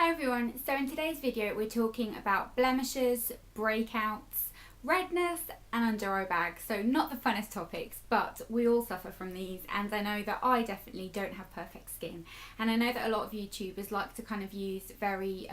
Hi everyone, so in today's video we're talking about blemishes, breakouts, redness and under eye bags. So not the funnest topics, but we all suffer from these, and I know that I definitely don't have perfect skin, and I know that a lot of YouTubers like to kind of use very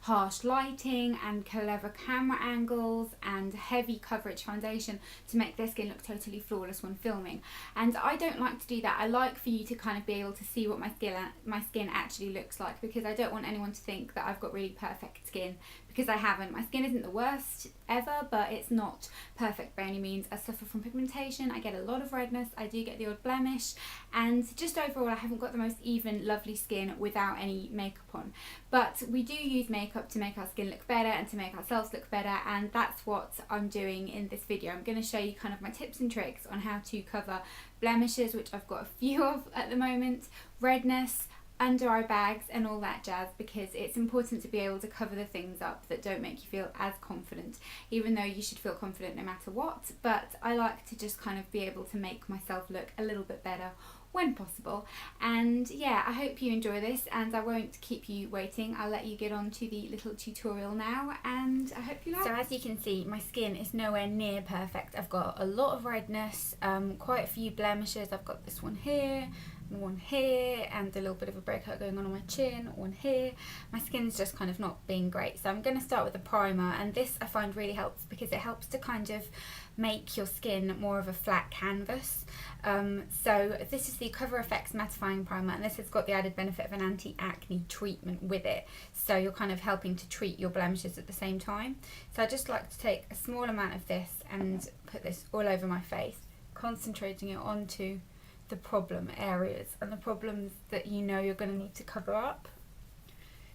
harsh lighting and clever camera angles and heavy coverage foundation to make their skin look totally flawless when filming, and I don't like to do that. I like for you to kind of be able to see what my skin actually looks like, because I don't want anyone to think that I've got really perfect skin, because I haven't. My skin isn't the worst ever, but it's not perfect by any means. I suffer from pigmentation, I get a lot of redness, I do get the odd blemish, and just overall I haven't got the most even lovely skin without any makeup on. But we do use makeup to make our skin look better and to make ourselves look better, and that's what I'm doing in this video. I'm going to show you kind of my tips and tricks on how to cover blemishes, which I've got a few of at the moment, redness, under eye bags and all that jazz, because it's important to be able to cover the things up that don't make you feel as confident, even though you should feel confident no matter what. But I like to just kind of be able to make myself look a little bit better when possible. And yeah, I hope you enjoy this, and I won't keep you waiting. I'll let you get on to the little tutorial now, and I hope you like it. So as you can see, my skin is nowhere near perfect. I've got a lot of redness, quite a few blemishes. I've got this one here, one here, and a little bit of a breakout going on my chin, one here. My skin's just kind of not being great, so I'm going to start with a primer, and this I find really helps because it helps to kind of make your skin more of a flat canvas. So this is the Cover FX Mattifying Primer, and this has got the added benefit of an anti-acne treatment with it, so you're kind of helping to treat your blemishes at the same time. So I just like to take a small amount of this and put this all over my face, concentrating it onto the problem areas and the problems that you know you're going to need to cover up.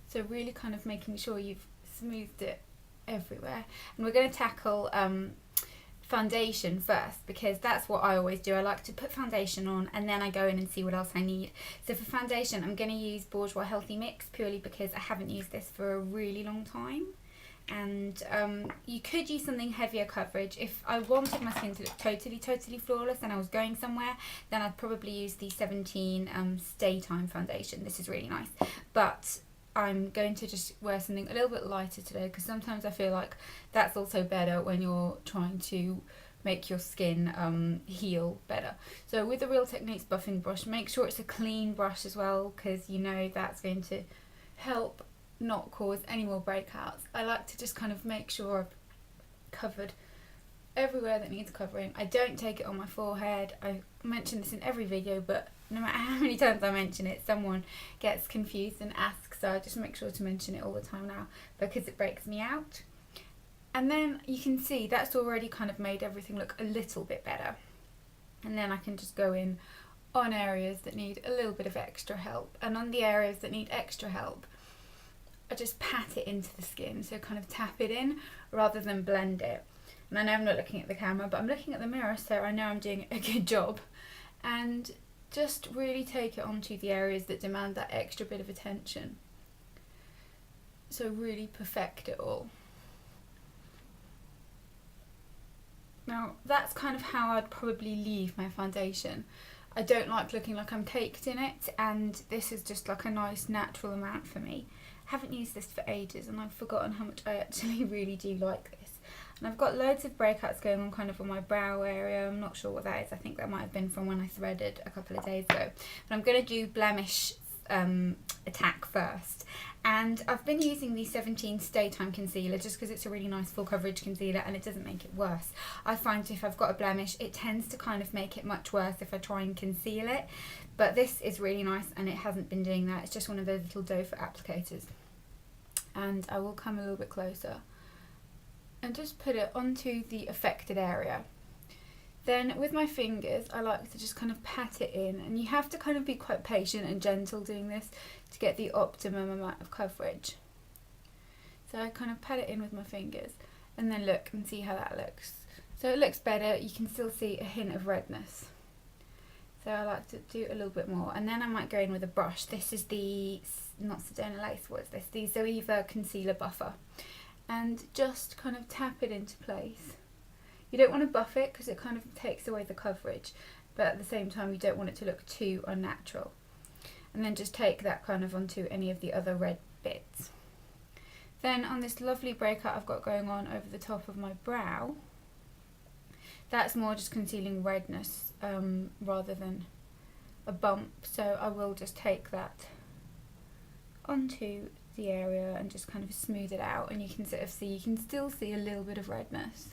So really kind of making sure you've smoothed it everywhere. And we're going to tackle foundation first, because that's what I always do. I like to put foundation on and then I go in and see what else I need. So for foundation I'm going to use Bourjois Healthy Mix, purely because I haven't used this for a really long time. And you could use something heavier coverage. If I wanted my skin to look totally flawless and I was going somewhere, then I'd probably use the 17 Stay Time foundation. This is really nice, but I'm going to just wear something a little bit lighter today, because sometimes I feel like that's also better when you're trying to make your skin heal better. So with the Real Techniques buffing brush, make sure it's a clean brush as well, because you know that's going to help not cause any more breakouts. I like to just kind of make sure I've covered everywhere that needs covering. I don't take it on my forehead. I mention this in every video, but no matter how many times I mention it, someone gets confused and asks, so I just make sure to mention it all the time now, because it breaks me out. And then you can see that's already kind of made everything look a little bit better, and then I can just go in on areas that need a little bit of extra help, and on the areas that need extra help I just pat it into the skin, so kind of tap it in rather than blend it. And I know I'm not looking at the camera, but I'm looking at the mirror, so I know I'm doing a good job. And just really take it onto the areas that demand that extra bit of attention. So really perfect it all. Now that's kind of how I'd probably leave my foundation. I don't like looking like I'm caked in it, and this is just like a nice natural amount for me. I haven't used this for ages and I've forgotten how much I actually really do like this. And I've got loads of breakouts going on kind of on my brow area. I'm not sure what that is. I think that might have been from when I threaded a couple of days ago. But I'm going to do blemish attack first. And I've been using the 17 Stay Time concealer just because it's a really nice full coverage concealer and it doesn't make it worse. I find if I've got a blemish, it tends to kind of make it much worse if I try and conceal it. But this is really nice and it hasn't been doing that. It's just one of those little doe foot applicators. And I will come a little bit closer and just put it onto the affected area. Then with my fingers I like to just kind of pat it in, and you have to kind of be quite patient and gentle doing this to get the optimum amount of coverage. So I kind of pat it in with my fingers and then look and see how that looks. So it looks better. You can still see a hint of redness. So I like to do a little bit more, and then I might go in with a brush. This is the, not Sedona Lace, what is this? The Zoeva Concealer Buffer. And just kind of tap it into place. You don't want to buff it because it kind of takes away the coverage, but at the same time you don't want it to look too unnatural. And then just take that kind of onto any of the other red bits. Then on this lovely breakout I've got going on over the top of my brow, that's more just concealing redness rather than a bump, so I will just take that onto the area and just kind of smooth it out, and you can sort of see, you can still see a little bit of redness.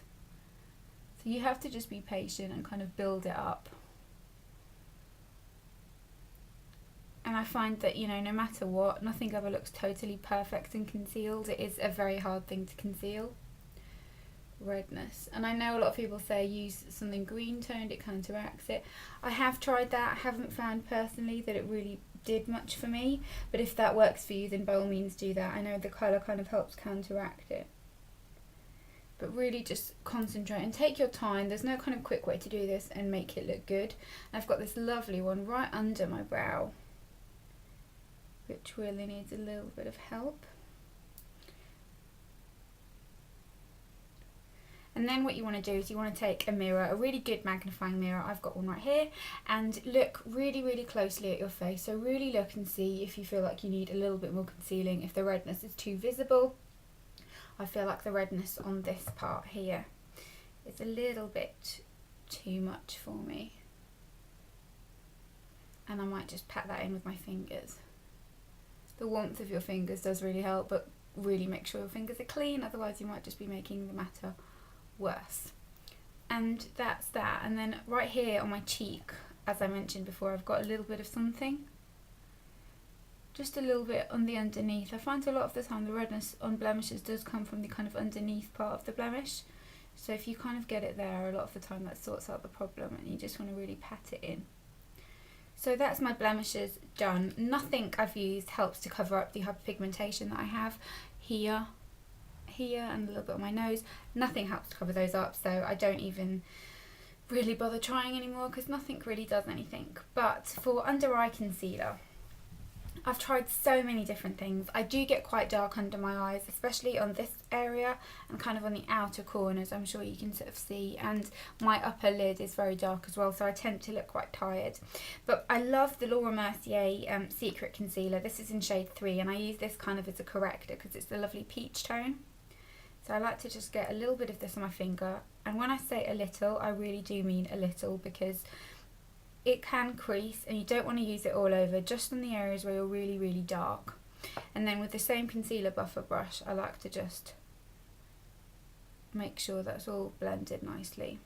So you have to just be patient and kind of build it up. And I find that, you know, no matter what, nothing ever looks totally perfect and concealed. It is a very hard thing to conceal, redness. And I know a lot of people say use something green toned, it counteracts it. I have tried that. I haven't found personally that it really did much for me, but if that works for you, then by all means do that. I know the colour kind of helps counteract it. But really just concentrate and take your time. There's no kind of quick way to do this and make it look good. I've got this lovely one right under my brow, which really needs a little bit of help. And then what you want to do is you want to take a mirror, a really good magnifying mirror, I've got one right here, and look really, really closely at your face. So really look and see if you feel like you need a little bit more concealing, if the redness is too visible. I feel like the redness on this part here is a little bit too much for me. And I might just pat that in with my fingers. The warmth of your fingers does really help, but really make sure your fingers are clean, otherwise you might just be making the matter worse. And that's that. And then right here on my cheek, as I mentioned before, I've got a little bit of something, just a little bit on the underneath. I find a lot of the time the redness on blemishes does come from the kind of underneath part of the blemish, so if you kind of get it there, a lot of the time that sorts out the problem, and you just want to really pat it in. So that's my blemishes done. Nothing I've used helps to cover up the hyperpigmentation that I have here and a little bit on my nose. Nothing helps to cover those up, so I don't even really bother trying anymore because nothing really does anything. But for under eye concealer, I've tried so many different things. I do get quite dark under my eyes, especially on this area and kind of on the outer corners, I'm sure you can sort of see, and my upper lid is very dark as well, so I tend to look quite tired. But I love the Laura Mercier Secret Concealer. This is in shade 3, and I use this kind of as a corrector because it's the lovely peach tone. So I like to just get a little bit of this on my finger, and when I say a little, I really do mean a little, because it can crease and you don't want to use it all over, just in the areas where you're really, really dark. And then with the same concealer buffer brush, I like to just make sure that's all blended nicely.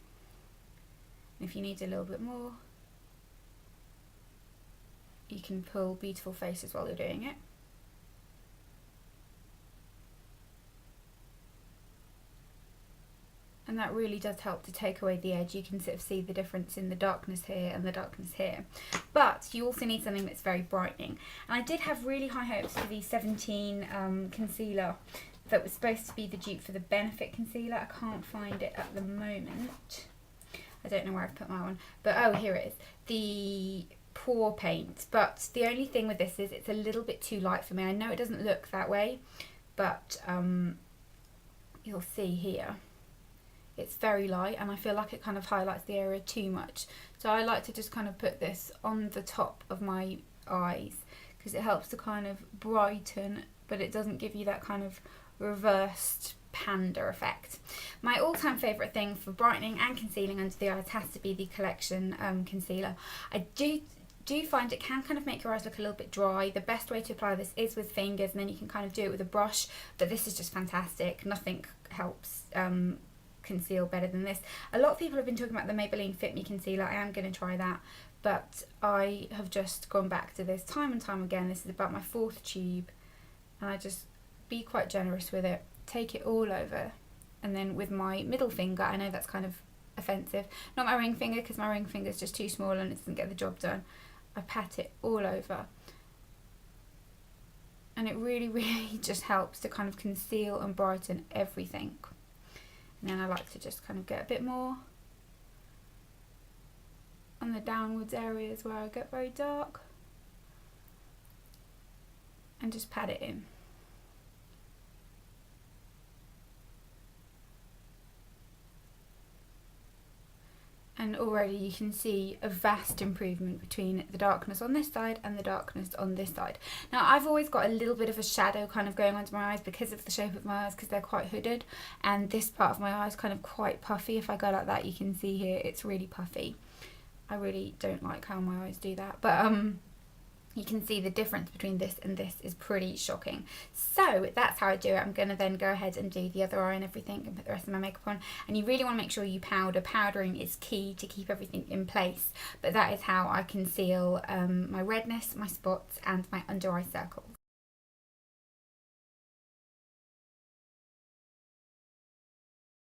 And if you need a little bit more, you can pull Beautiful Faces while you're doing it. And that really does help to take away the edge. You can sort of see the difference in the darkness here and the darkness here. But you also need something that's very brightening. And I did have really high hopes for the 17 concealer that was supposed to be the dupe for the Benefit concealer. I can't find it at the moment. I don't know where I've put my one. But oh, here it is. The Pore Paint. But the only thing with this is it's a little bit too light for me. I know it doesn't look that way, but you'll see here. It's very light, and I feel like it kind of highlights the area too much. So I like to just kind of put this on the top of my eyes because it helps to kind of brighten, but it doesn't give you that kind of reversed panda effect. My all-time favourite thing for brightening and concealing under the eyes has to be the Collection concealer. I do find it can kind of make your eyes look a little bit dry. The best way to apply this is with fingers, and then you can kind of do it with a brush, but this is just fantastic. Nothing helps conceal better than this. A lot of people have been talking about the Maybelline Fit Me concealer. I am going to try that, but I have just gone back to this time and time again. This is about my 4th tube, and I just be quite generous with it, take it all over, and then with my middle finger, I know that's kind of offensive, not my ring finger because my ring finger is just too small and it doesn't get the job done, I pat it all over, and it really, really just helps to kind of conceal and brighten everything. And then I like to just kind of get a bit more on the downwards areas where I get very dark, and just pat it in. And already you can see a vast improvement between the darkness on this side and the darkness on this side. Now I've always got a little bit of a shadow kind of going onto my eyes because of the shape of my eyes, because they're quite hooded, and this part of my eye is kind of quite puffy. If I go like that, you can see here it's really puffy. I really don't like how my eyes do that, but you can see the difference between this and this is pretty shocking. So that's how I do it. I'm going to then go ahead and do the other eye and everything and put the rest of my makeup on. And you really want to make sure you powder. Powdering is key to keep everything in place. But that is how I conceal my redness, my spots and my under eye circles.